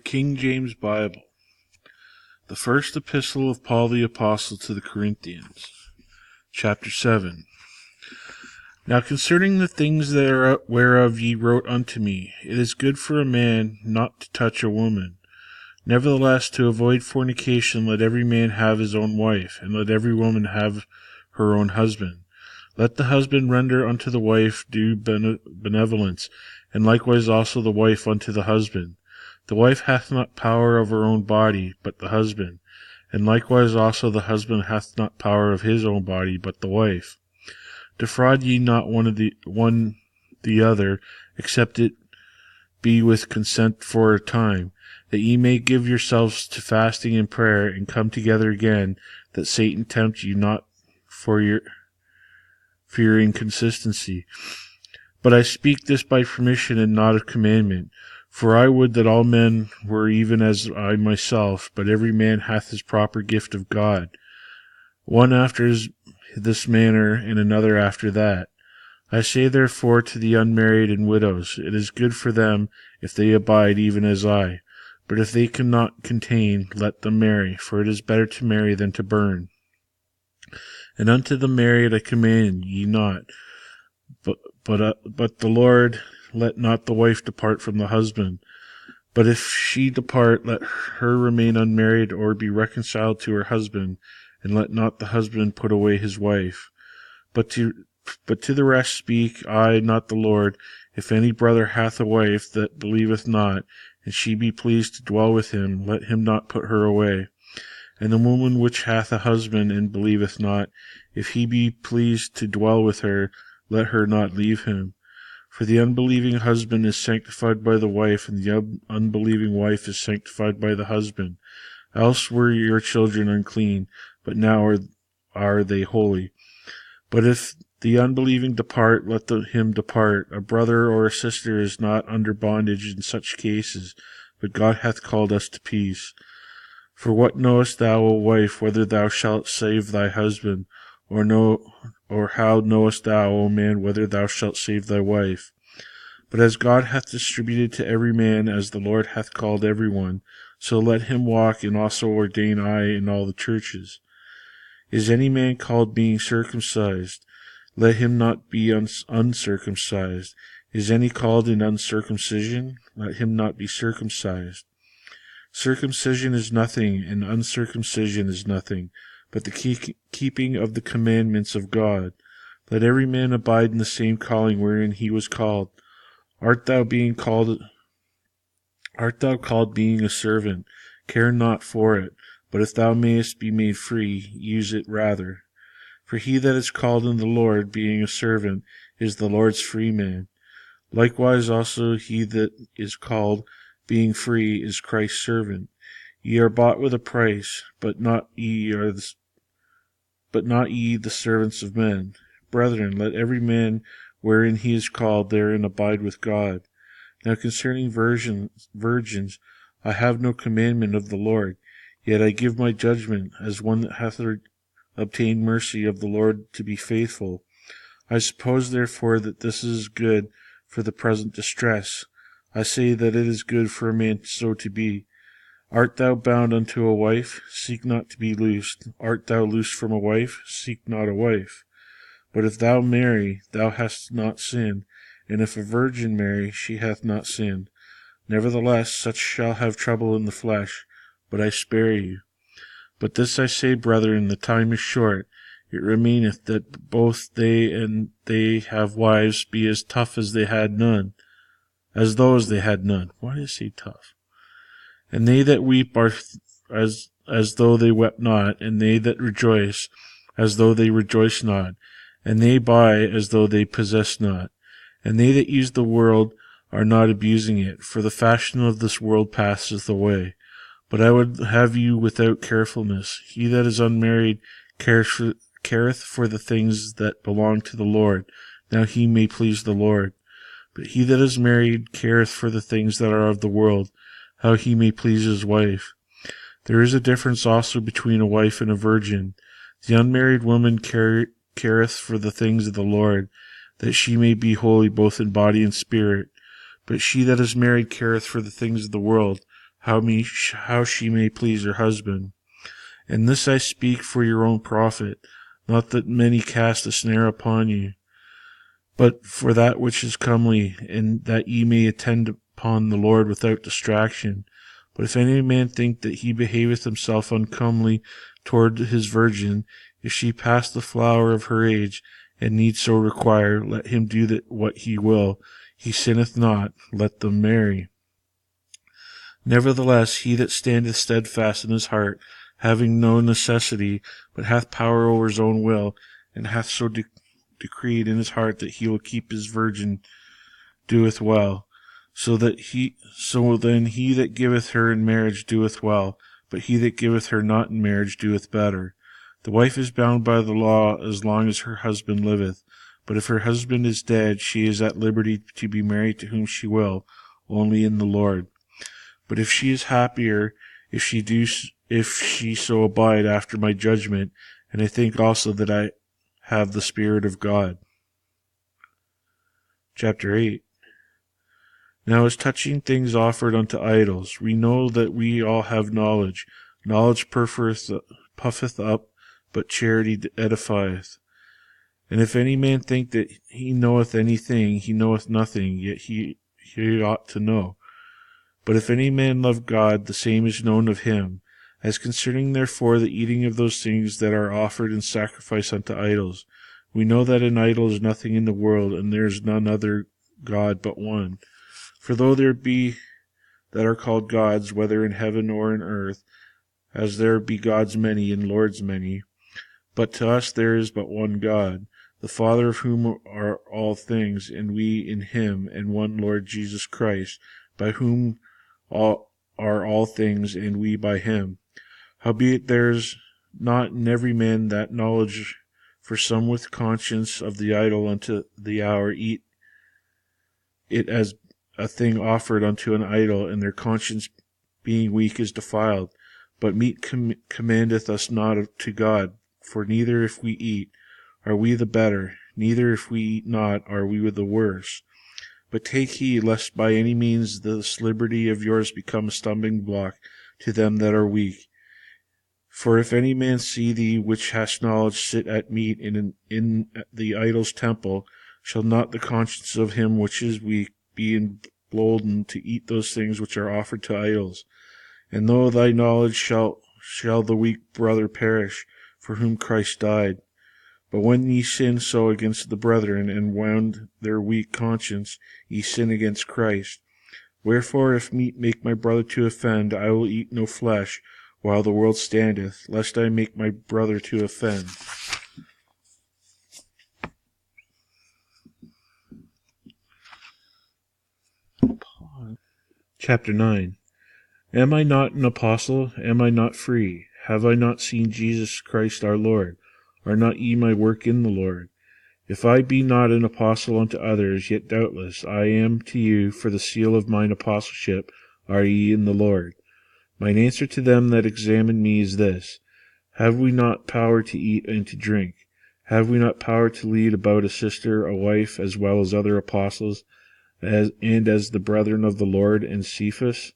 King James Bible. The first epistle of Paul the Apostle to the Corinthians. Chapter 7. Now concerning the things whereof ye wrote unto me, it is good for a man not to touch a woman. Nevertheless, to avoid fornication, let every man have his own wife, and let every woman have her own husband. Let the husband render unto the wife due benevolence, and likewise also the wife unto the husband. The wife hath not power of her own body, but the husband, and likewise also the husband hath not power of his own body, but the wife. Defraud ye not one the other, except it be with consent for a time, that ye may give yourselves to fasting and prayer, and come together again, that Satan tempt you not for your inconsistency. But I speak this by permission and not of commandment. For I would that all men were even as I myself, but every man hath his proper gift of God, one after this manner, and another after that. I say therefore to the unmarried and widows, it is good for them if they abide even as I. But if they cannot contain, let them marry, for it is better to marry than to burn. And unto the married I command ye not, but the Lord, let not the wife depart from the husband. But if she depart, let her remain unmarried, or be reconciled to her husband, and let not the husband put away his wife. But to the rest speak I, not the Lord. If any brother hath a wife that believeth not, and she be pleased to dwell with him, let him not put her away. And the woman which hath a husband and believeth not, if he be pleased to dwell with her, let her not leave him. For the unbelieving husband is sanctified by the wife, and the unbelieving wife is sanctified by the husband. Else were your children unclean, but now are they holy. But if the unbelieving depart, let him depart. A brother or a sister is not under bondage in such cases, but God hath called us to peace. For what knowest thou, O wife, whether thou shalt save thy husband? Or how knowest thou, O man, whether thou shalt save thy wife? But as God hath distributed to every man, as the Lord hath called every one, so let him walk, and also ordain I in all the churches. Is any man called being circumcised? Let him not be uncircumcised. Is any called in uncircumcision? Let him not be circumcised. Circumcision is nothing, and uncircumcision is nothing, but the keeping of the commandments of God. Let every man abide in the same calling wherein he was called. Art thou called being a servant? Care not for it, but if thou mayest be made free, use it rather. For he that is called in the Lord, being a servant, is the Lord's free man. Likewise also he that is called, being free, is Christ's servant. Ye are bought with a price, but not ye the servants of men. Brethren, let every man wherein he is called, therein abide with God. Now concerning virgins, I have no commandment of the Lord, yet I give my judgment, as one that hath obtained mercy of the Lord to be faithful. I suppose therefore that this is good for the present distress. I say that it is good for a man so to be. Art thou bound unto a wife? Seek not to be loosed. Art thou loosed from a wife? Seek not a wife. But if thou marry, thou hast not sinned, and if a virgin marry, she hath not sinned. Nevertheless, such shall have trouble in the flesh, but I spare you. But this I say, brethren, the time is short. It remaineth that both they and they have wives be as tough as they had none, as those they had none. Why does he tough? And they that weep are as though they wept not, and they that rejoice as though they rejoice not, and they buy as though they possess not, and they that use the world are not abusing it, for the fashion of this world passeth away. But I would have you without carefulness. He that is unmarried careth for the things that belong to the Lord, now he may please the Lord. But he that is married careth for the things that are of the world, how he may please his wife. There is a difference also between a wife and a virgin. The unmarried woman careth for the things of the Lord, that she may be holy both in body and spirit. But she that is married careth for the things of the world, how she may please her husband. And this I speak for your own profit, not that many cast a snare upon you, but for that which is comely, and that ye may attend upon the Lord without distraction. But if any man think that he behaveth himself uncomely toward his virgin, if she pass the flower of her age, and need so require, let him do what he will, he sinneth not, let them marry. Nevertheless, he that standeth steadfast in his heart, having no necessity, but hath power over his own will, and hath so decreed in his heart that he will keep his virgin, doeth well. So then he that giveth her in marriage doeth well, but he that giveth her not in marriage doeth better. The wife is bound by the law as long as her husband liveth, but if her husband is dead, she is at liberty to be married to whom she will, only in the Lord. But if she is happier, if she so abide after my judgment, and I think also that I have the Spirit of God. Chapter 8. Now as touching things offered unto idols, we know that we all have knowledge. Knowledge puffeth up, but charity edifieth. And if any man think that he knoweth anything, he knoweth nothing, yet he ought to know. But if any man love God, the same is known of him. As concerning therefore the eating of those things that are offered in sacrifice unto idols, we know that an idol is nothing in the world, and there is none other God but one. For though there be that are called gods, whether in heaven or in earth, as there be gods many and lords many, but to us there is but one God, the Father of whom are all things, and we in him, and one Lord Jesus Christ, by whom are all things, and we by him. Howbeit there is not in every man that knowledge, for some with conscience of the idol unto the hour eat it as a thing offered unto an idol, and their conscience being weak is defiled. But meat commandeth us not to God, for neither if we eat are we the better, neither if we eat not are we the worse. But take heed lest by any means this liberty of yours become a stumbling block to them that are weak. For if any man see thee which hast knowledge sit at meat in the idol's temple, shall not the conscience of him which is weak be emboldened to eat those things which are offered to idols? And though thy knowledge shall the weak brother perish, for whom Christ died. But when ye sin so against the brethren, and wound their weak conscience, ye sin against Christ. Wherefore, if meat make my brother to offend, I will eat no flesh, while the world standeth, lest I make my brother to offend. Chapter 9. Am I not an apostle? Am I not free? Have I not seen Jesus Christ our Lord? Are not ye my work in the Lord? If I be not an apostle unto others, yet doubtless I am to you, for the seal of mine apostleship are ye in the Lord. Mine answer to them that examine me is this: Have we not power to eat and to drink? Have we not power to lead about a sister, a wife, as well as other apostles, and as the brethren of the Lord and Cephas?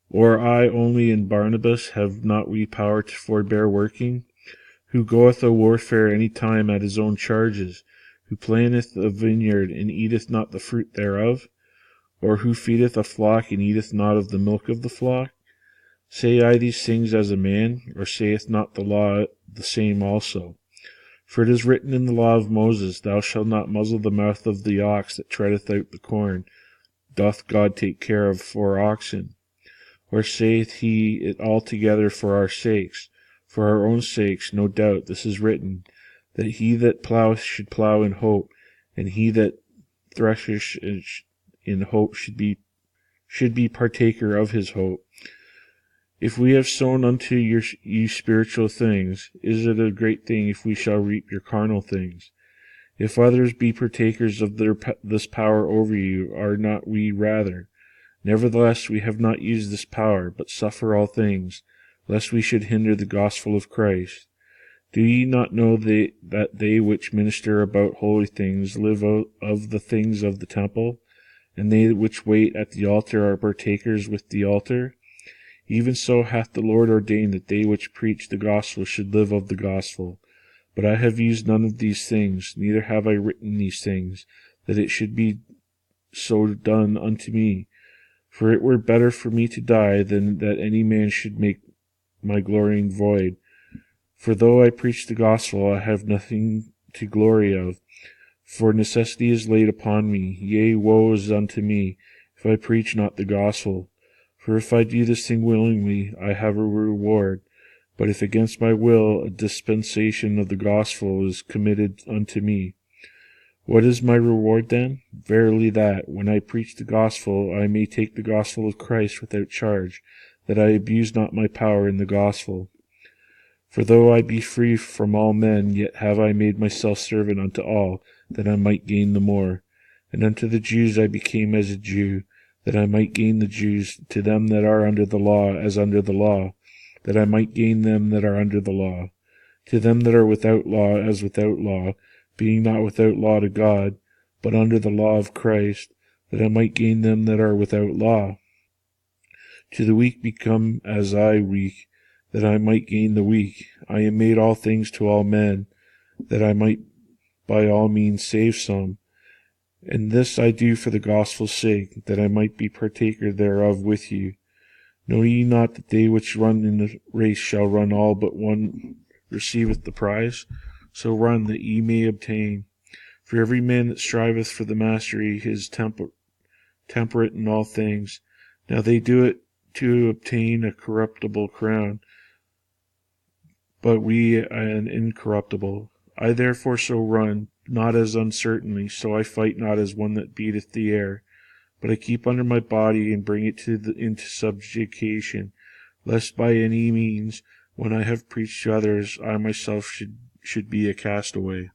Or I only and Barnabas, have not we power to forbear working? Who goeth a warfare any time at his own charges? Who planteth a vineyard, and eateth not the fruit thereof? Or who feedeth a flock, and eateth not of the milk of the flock? Say I these things as a man, or saith not the law the same also? For it is written in the law of Moses, Thou shalt not muzzle the mouth of the ox that treadeth out the corn. Doth God take care of for oxen? Or saith he it altogether for our sakes? For our own sakes, no doubt, this is written, that he that ploweth should plow in hope, and he that thresheth in hope should be partaker of his hope. If we have sown unto you spiritual things, is it a great thing if we shall reap your carnal things? If others be partakers of this power over you, are not we rather? Nevertheless, we have not used this power, but suffer all things, lest we should hinder the gospel of Christ. Do ye not know that they which minister about holy things live out of the things of the temple, and they which wait at the altar are partakers with the altar? Even so hath the Lord ordained that they which preach the gospel should live of the gospel. But I have used none of these things, neither have I written these things, that it should be so done unto me. For it were better for me to die than that any man should make my glorying void. For though I preach the gospel, I have nothing to glory of. For necessity is laid upon me, yea, woe is unto me, if I preach not the gospel. For if I do this thing willingly, I have a reward. But if against my will, a dispensation of the gospel is committed unto me. What is my reward then? Verily that, when I preach the gospel, I may take the gospel of Christ without charge, that I abuse not my power in the gospel. For though I be free from all men, yet have I made myself servant unto all, that I might gain the more. And unto the Jews I became as a Jew, that I might gain the Jews, to them that are under the law as under the law, that I might gain them that are under the law. To them that are without law as without law, being not without law to God, but under the law of Christ, that I might gain them that are without law. To the weak become as I weak, that I might gain the weak. I am made all things to all men, that I might by all means save some. And this I do for the gospel's sake, that I might be partaker thereof with you. Know ye not that they which run in the race shall run all, but one receiveth the prize? So run, that ye may obtain. For every man that striveth for the mastery is temperate in all things. Now they do it to obtain a corruptible crown, but we an incorruptible. I therefore so run, not as uncertainly, so I fight not as one that beateth the air, but I keep under my body and bring it into subjugation, lest by any means, when I have preached to others, I myself should be a castaway.